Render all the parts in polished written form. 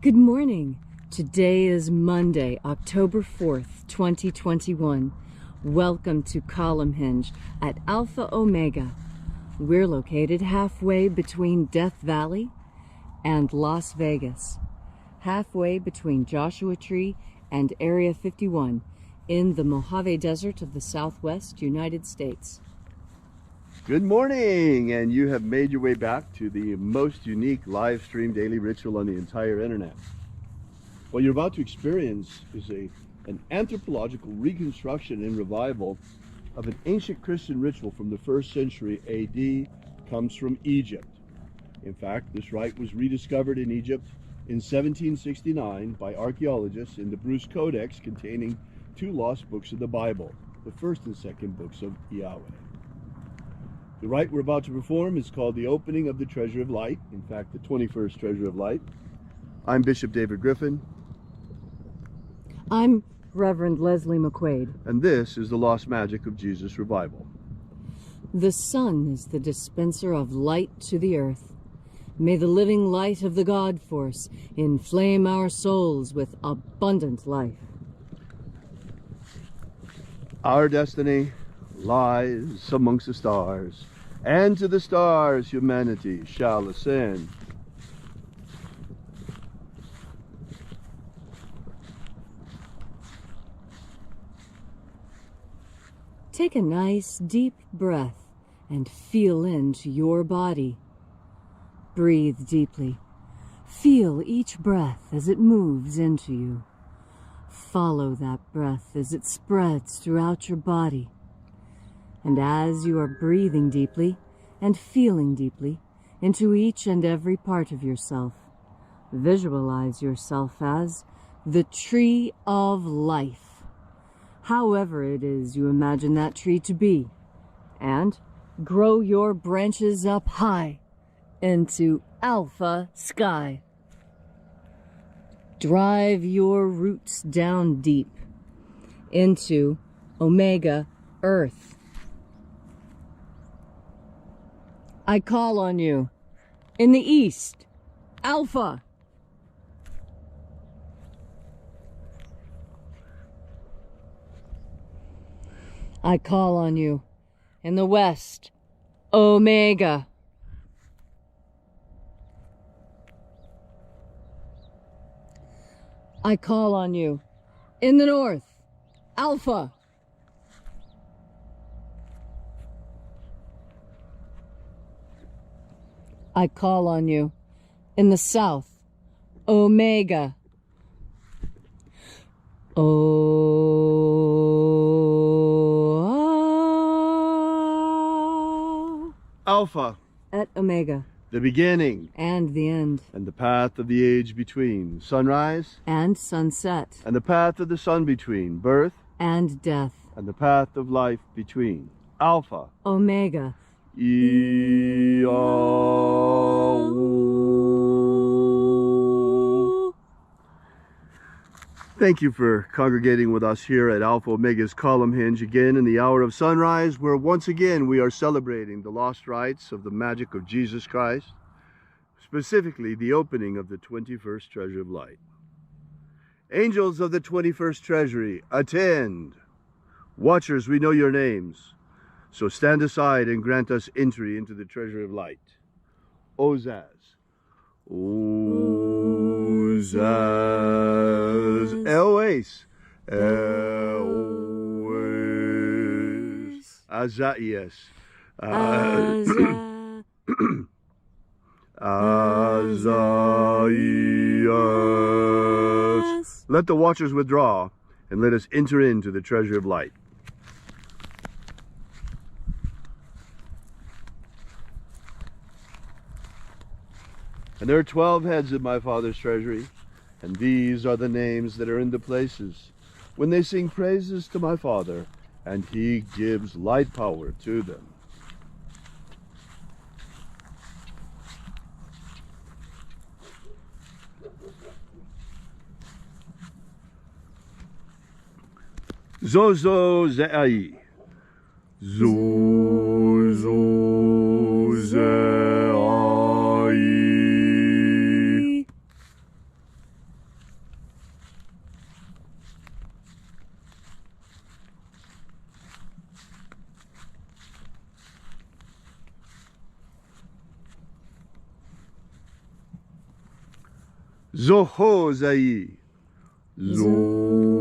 Good morning. Today is Monday, October 4th, 2021. Welcome to Column Hinge at Alpha Omega. We're located halfway between Death Valley and Las Vegas, halfway between Joshua Tree and Area 51 in the Mojave Desert of the Southwest United States. Good morning, and you have made your way back to the most unique live stream daily ritual on the entire internet. What you're about to experience is an anthropological reconstruction and revival of an ancient Christian ritual from the 1st century AD. Comes from Egypt. In fact, this rite was rediscovered in Egypt in 1769 by archaeologists in the Bruce Codex containing 2 lost books of the Bible, the 1st and 2nd books of IAOE. The rite we're about to perform is called the opening of the Treasure of Light, in fact the 21st Treasure of Light. I'm Bishop David Griffin. I'm Reverend Leslie McQuade. And this is the Lost Magic of Jesus Revival. The sun is the dispenser of light to the earth. May the living light of the God Force inflame our souls with abundant life. Our destiny lies amongst the stars, and to the stars humanity shall ascend. Take a nice deep breath and feel into your body. Breathe deeply. Feel each breath as it moves into you. Follow that breath as it spreads throughout your body. And as you are breathing deeply and feeling deeply into each and every part of yourself, visualize yourself as the tree of life, however it is you imagine that tree to be, and grow your branches up high into alpha sky. Drive your roots down deep into omega earth. I call on you in the east, alpha. I call on you in the west, omega. I call on you in the north, alpha. I call on you in the south, omega. Alpha. At omega. The beginning. And the end. And the path of the age between. Sunrise. And sunset. And the path of the sun between. Birth. And death. And the path of life between. Alpha. Omega. IAOE. Thank you for congregating with us here at Alpha Omega's Column Hinge again in the hour of sunrise, where once again we are celebrating the lost rites of the magic of Jesus Christ, specifically the opening of the 21st Treasure of Light. Angels of the 21st Treasury, attend! Watchers, we know your names, so stand aside and grant us entry into the Treasure of Light. Ozaz. Ozaz. Elwes. Elwes. Azaias. Azaias. Let the watchers withdraw and let us enter into the Treasure of Light. And there are 12 heads in my Father's treasury, and these are the names that are in the places when they sing praises to my Father, and he gives light power to them. Zozo Ze'ai. Zozo Ze'ai. Zohozai. Zohozai.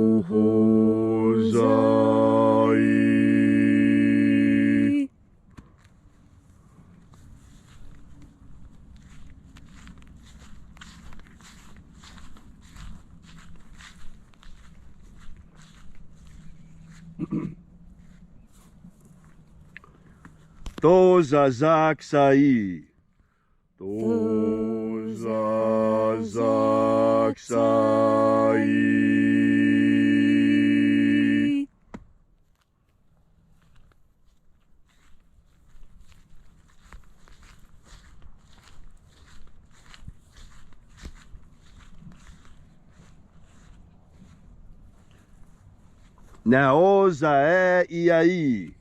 Tozazaksai. Tozazaksai. Naozae I.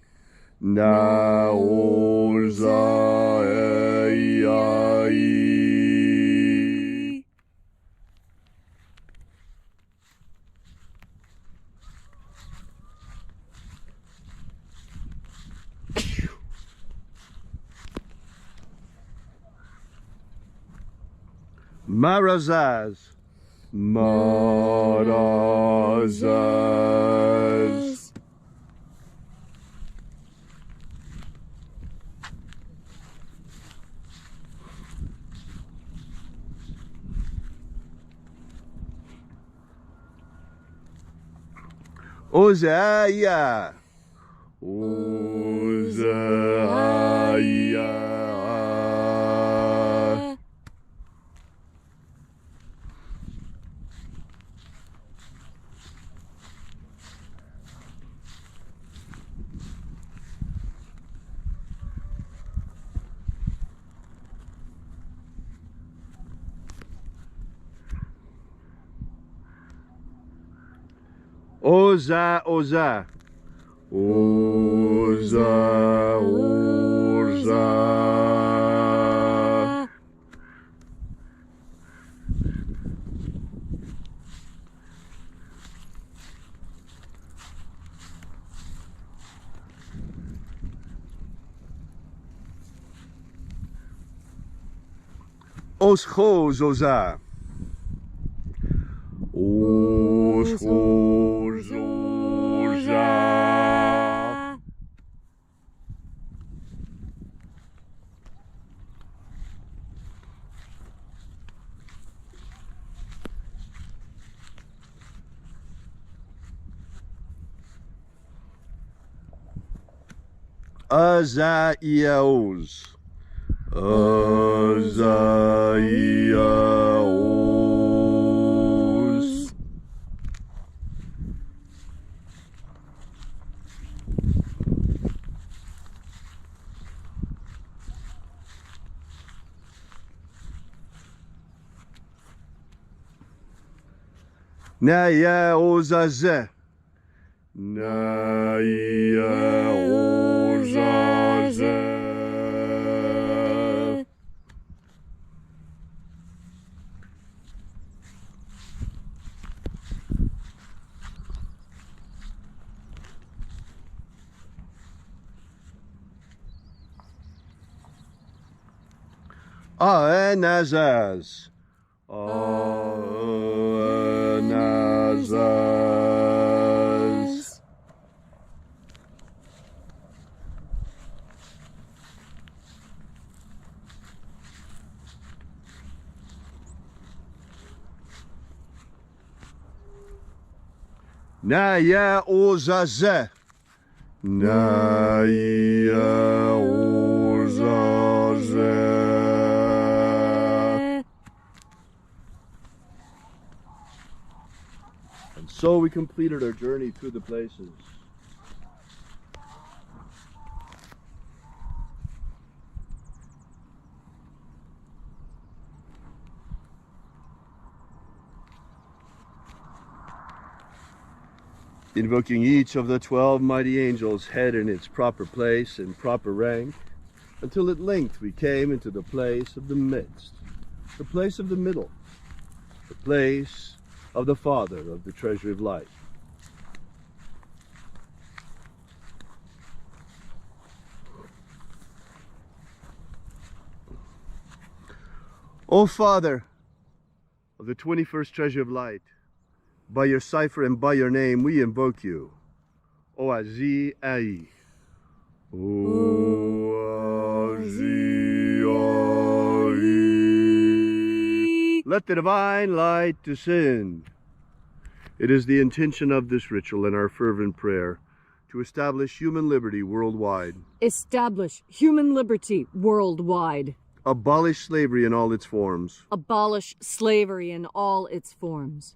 Naozae I. Marazaz. Marazaz. Ozaia. Ozaia. Oza, Oza. Oza, Oza. Oschos, Oza. Oschos, Oza. Azaiaos. Azaiaos. Naiaozaze. Naiaozaze. Aenazaz. Aenazaz. Naiaozaze. Naiaozaze. And so we completed our journey through the places. Invoking each of the 12 mighty angels, head in its proper place and proper rank, until at length we came into the place of the midst, the place of the middle, the place of the Father of the treasury of life. O Father of the 21st treasure of light, by your cipher and by your name, we invoke you. IAOE I. Let the divine light descend. It is the intention of this ritual and our fervent prayer to establish human liberty worldwide. Establish human liberty worldwide. Abolish slavery in all its forms. Abolish slavery in all its forms.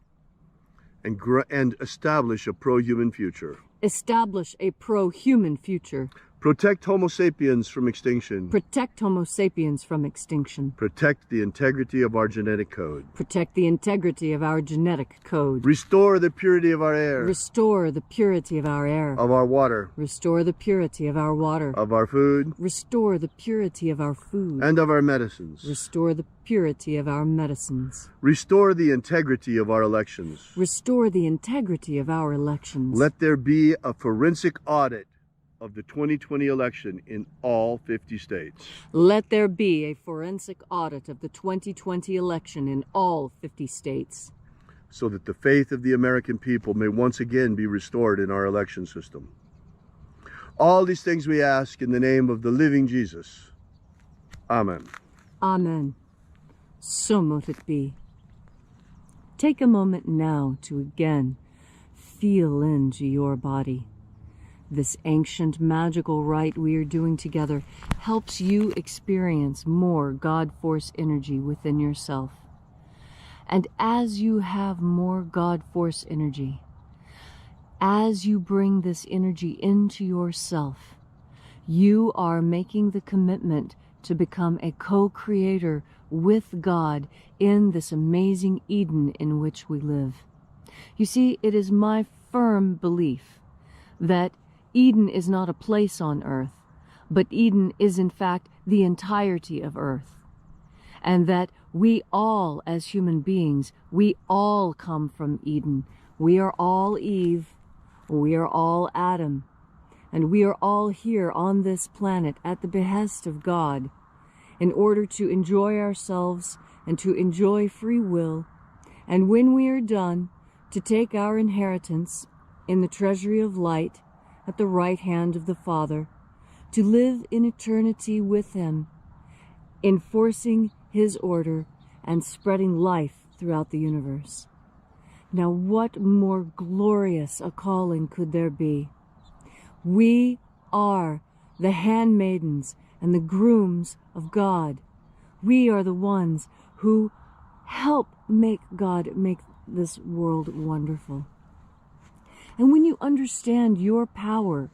And establish a pro-human future. Establish a pro-human future. Protect Homo sapiens from extinction. Protect Homo sapiens from extinction. Protect the integrity of our genetic code. Protect the integrity of our genetic code. Restore the purity of our air. Restore the purity of our air. Of our water. Restore the purity of our water. Of our food. Restore the purity of our food. And of our medicines. Restore the purity of our medicines. Restore the integrity of our elections. Restore the integrity of our elections. Let there be a forensic audit of the 2020 election in all 50 states. Let there be a forensic audit of the 2020 election in all 50 states. So that the faith of the American people may once again be restored in our election system. All these things we ask in the name of the living Jesus. Amen. Amen. So mote it be. Take a moment now to again feel into your body. This ancient magical rite we are doing together helps you experience more God Force energy within yourself. And as you have more God Force energy, as you bring this energy into yourself, you are making the commitment to become a co-creator with God in this amazing Eden in which we live. You see, it is my firm belief that Eden is not a place on earth, but Eden is in fact the entirety of earth. And that we all, as human beings, we all come from Eden. We are all Eve, we are all Adam, and we are all here on this planet at the behest of God in order to enjoy ourselves and to enjoy free will, and when we are done, to take our inheritance in the treasury of light at the right hand of the Father, to live in eternity with Him, enforcing His order and spreading life throughout the universe. Now, what more glorious a calling could there be? We are the handmaidens and the grooms of God. We are the ones who help make God make this world wonderful. And when you understand your power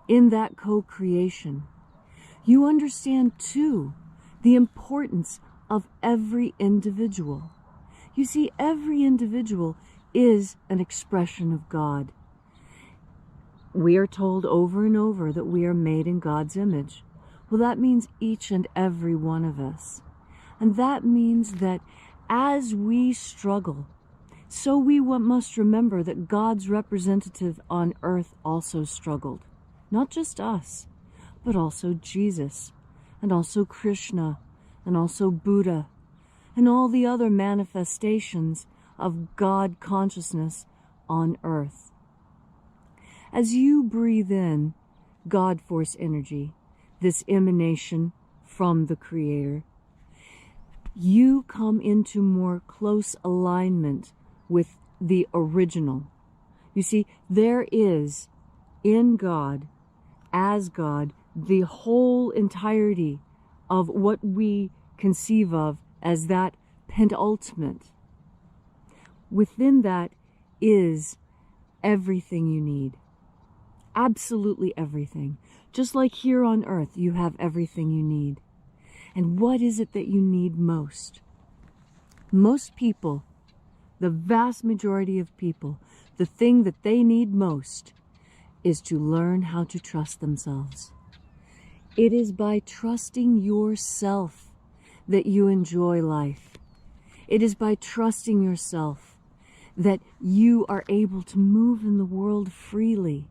in that co-creation, you understand too the importance of every individual. You see, every individual is an expression of God. We are told over and over that we are made in God's image. Well, that means each and every one of us. And that means that as we struggle, so we must remember that God's representative on earth also struggled. Not just us, but also Jesus, and also Krishna, and also Buddha, and all the other manifestations of God consciousness on earth. As you breathe in God Force energy, this emanation from the Creator, you come into more close alignment with the original. You see, there is in God, as God, the whole entirety of what we conceive of as that penultimate. Within that is everything you need. Absolutely everything. Just like here on earth, you have everything you need. And what is it that you need most? Most people, the vast majority of people, the thing that they need most is to learn how to trust themselves. It is by trusting yourself that you enjoy life. It is by trusting yourself that you are able to move in the world freely.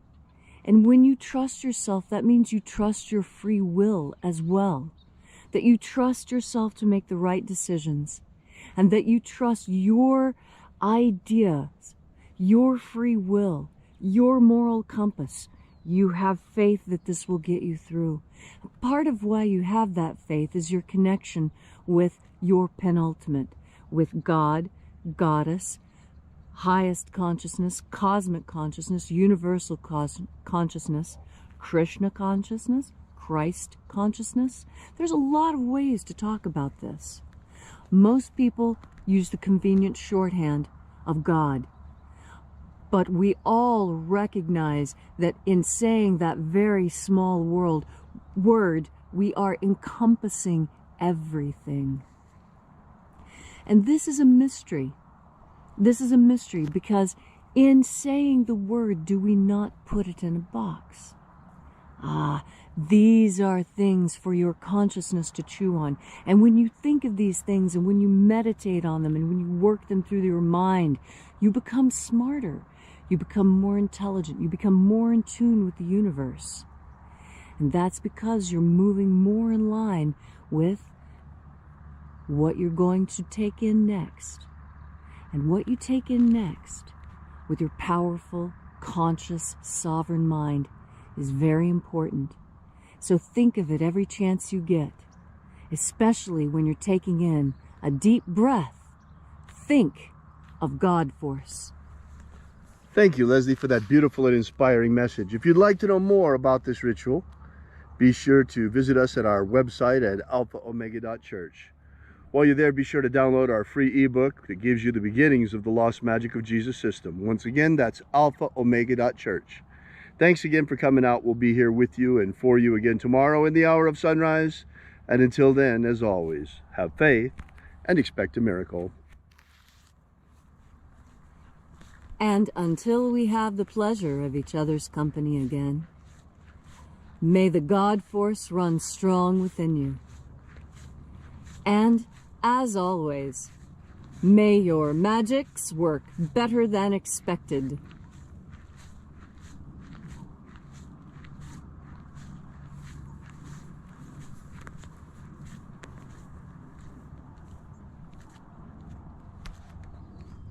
And when you trust yourself, that means you trust your free will as well. That you trust yourself to make the right decisions. and that you trust your ideas, your free will, your moral compass. You have faith that this will get you through. Part of why you have that faith is your connection with your penultimate, with God, Goddess, highest consciousness, cosmic consciousness, universal consciousness, Krishna consciousness, Christ consciousness. There's a lot of ways to talk about this. Most people use the convenient shorthand of God. But we all recognize that in saying that very small word, we are encompassing everything. And this is a mystery. This is a mystery because in saying the word, do we not put it in a box? These are things for your consciousness to chew on. And when you think of these things and when you meditate on them and when you work them through your mind, you become smarter. You become more intelligent. You become more in tune with the universe. And that's because you're moving more in line with what you're going to take in next. And what you take in next with your powerful, conscious, sovereign mind is very important. So think of it every chance you get, especially when you're taking in a deep breath. Think of God Force. Thank you, Leslie, for that beautiful and inspiring message. If you'd like to know more about this ritual, be sure to visit us at our website at alphaomega.church. While you're there, be sure to download our free ebook that gives you the beginnings of the Lost Magic of Jesus system. Once again, that's alphaomega.church. Thanks again for coming out. We'll be here with you and for you again tomorrow in the hour of sunrise. And until then, as always, have faith and expect a miracle. And until we have the pleasure of each other's company again, may the God Force run strong within you. And, as always, may your magics work better than expected.